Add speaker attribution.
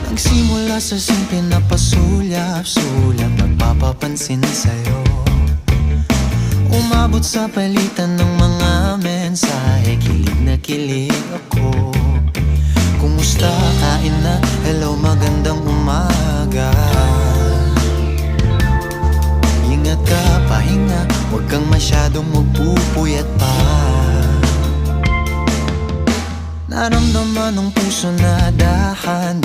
Speaker 1: Nagsimula sa simple na pasulyap-sulyap, nagpapapansin sa'yo. Umabot sa palitan ng mga mensahe, kilig na kilig ako. Kumusta, kain na, hello, magandang umaga. Ingat ka, pahinga, huwag kang masyadong magpupuyat pa. Naramdaman ng puso na dahan